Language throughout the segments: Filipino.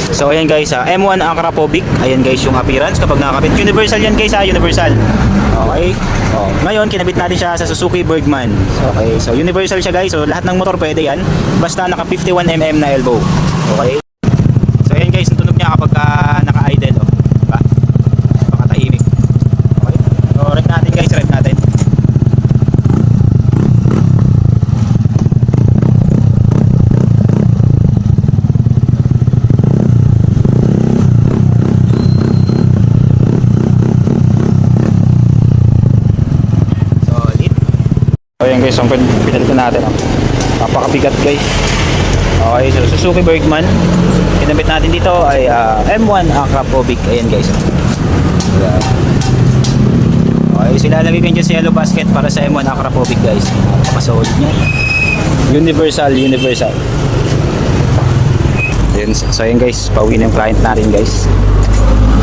So ayan guys, M1 Akrapovic. Ayan guys yung appearance kapag nakakabit. Universal yan guys, universal. Okay. Oh, ngayon kinabit natin siya sa Suzuki Bergman. Okay. So universal siya guys. So lahat ng motor pwede yan basta naka 51 mm na elbow. Okay. So ayan guys, ang tunog niya kapag naka-idle, oh. Diba? Pakatahimik. Okay. So rev natin guys, rev natin. Ayan guys, ang pinalitan natin, oh. Napakabigat guys. Okay, so Suzuki Bergman. Kinabit natin dito ay M1 Akrapovic. Ayan guys. Ayan. Okay, so ilalagay ko dyan sa yellow basket para sa M1 Akrapovic guys. Napakasolid niya. Universal. Ayan, so ayan guys, pauwi ng client natin guys.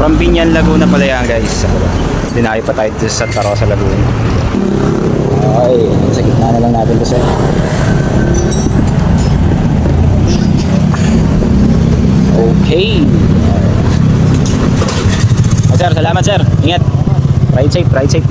From Binyan, Laguna pala yan guys. Dinayo pa tayo sa Tarosa, Laguna. Okay, sa gitna na lang natin ito sir. Okay. Sir, salamat sir. Ingat. Ride safe.